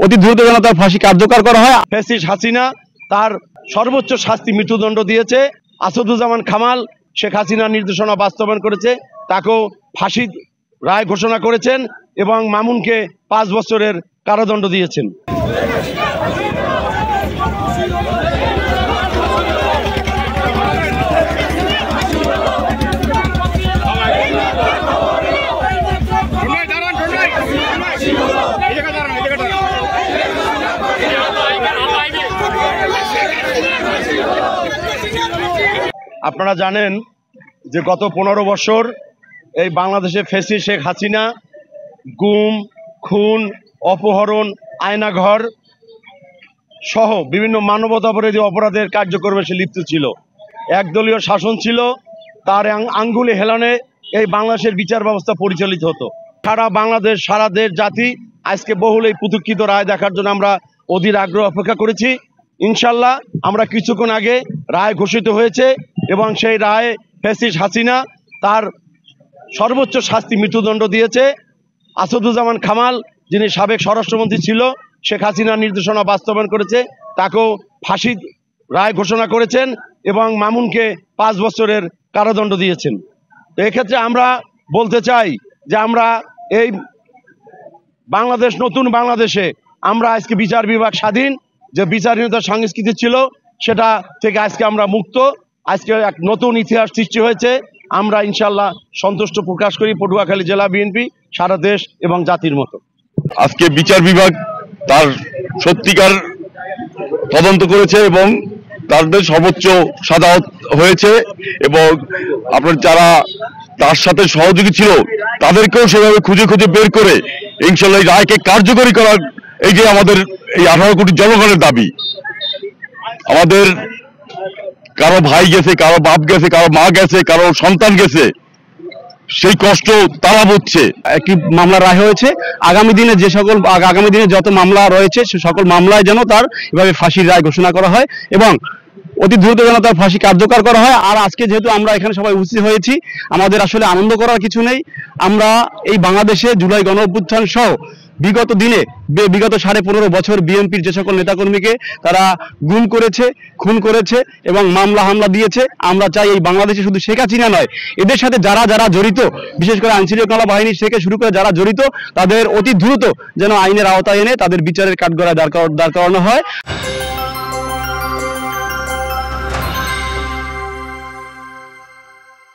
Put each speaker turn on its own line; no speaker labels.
অতি দ্রুত যেন তার ফাঁসি কার্যকর করা হয়।
ফ্যাসিস্ট হাসিনা তার সর্বোচ্চ শাস্তি মৃত্যুদণ্ড দিয়েছে। আসাদুজ্জামান কামাল শেখ হাসিনার নির্দেশনা বাস্তবায়ন করেছে, তাকেও ফাঁসির রায় ঘোষণা করেছেন এবং মামুনকে 5 বছরের কারাদণ্ড দিয়েছেন। আপনারা জানেন যে গত 15 বছর এই বাংলাদেশে ফ্যাসিস্ট শেখ হাসিনা গুম, খুন, অপহরণ, আয়নাঘর সহ বিভিন্ন মানবতাবিরোধী অপরাধের কার্যক্রমে সে লিপ্ত ছিল। একদলীয় শাসন ছিল, তার আঙ্গুলে হেলানে এই বাংলাদেশের বিচার ব্যবস্থা পরিচালিত হতো। সারা বাংলাদেশ, সারা দেশ, জাতি আজকে বহুল এই প্রতীক্ষিত রায় দেখার জন্য আমরা অধীর আগ্রহ অপেক্ষা করেছি। ইনশাল্লাহ আমরা কিছুক্ষণ আগে রায় ঘোষিত হয়েছে এবং সেই রায়ে ফ্যাসিস্ট হাসিনা তার সর্বোচ্চ শাস্তি মৃত্যুদণ্ড দিয়েছে। আসাদুজ্জামান কামাল যিনি সাবেক স্বরাষ্ট্রমন্ত্রী ছিল, শেখ হাসিনার নির্দেশনা বাস্তবায়ন করেছে, তাকেও ফাঁসির রায় ঘোষণা করেছেন এবং মামুনকে 5 বছরের কারাদণ্ড দিয়েছেন। তো এক্ষেত্রে আমরা বলতে চাই যে আমরা এই বাংলাদেশ, নতুন বাংলাদেশে আমরা আজকে বিচার বিভাগ স্বাধীন, যে বিচারহীনতার সংস্কৃতি ছিল সেটা থেকে আজকে আমরা মুক্ত। আজকে এক নতুন ইতিহাস সৃষ্টি হয়েছে। আমরা ইনশাল্লাহ সন্তুষ্ট প্রকাশ করি পটুয়াখালী জেলা বিএনপি সারা দেশ এবং জাতির মতো।
আজকে বিচার বিভাগ তার সত্যিকার তদন্ত করেছে এবং তাদের সর্বোচ্চ সাজা হয়েছে এবং আপনার যারা তার সাথে সহযোগী ছিল তাদেরকেও সেভাবে খুঁজে খুঁজে বের করে ইনশাল্লাহ এই রায়কে কার্যকরী করার, এই যে আমাদের এই 18 কোটি জনগণের দাবি। আমাদের কারো ভাই গেছে, কারো বাপ গেছে, কারো মা গেছে, কারো সন্তান গেছে, সেই কষ্ট তারা বুঝছে। একটি মামলা রায় হয়েছে, আগামী দিনে যত মামলা রয়েছে সে সকল মামলায় যেন তার এভাবে ফাঁসির রায় ঘোষণা করা হয় এবং অতি দ্রুত যেন তার ফাঁসি কার্যকর করা হয়। আর আজকে যেহেতু আমরা এখানে সবাই উপস্থিত হয়েছি, আমাদের আসলে আনন্দ করার কিছু নেই। আমরা এই বাংলাদেশে জুলাই গণঅভ্যুত্থান সহ বিগত 15.5 বছর বিএনপির যে সকল নেতাকর্মীকে তারা গুম করেছে, খুন করেছে এবং মামলা হামলা দিয়েছে, আমরা চাই এই বাংলাদেশে শুধু শেখ হাসিনা নয়, এদের সাথে যারা যারা জড়িত, বিশেষ করে আইনশৃঙ্খলা বাহিনী থেকে শুরু করে যারা জড়িত, তাদের অতি দ্রুত যেন আইনের আওতায় এনে তাদের বিচারের কাঠগড়ায় দাঁড় করানো হয়।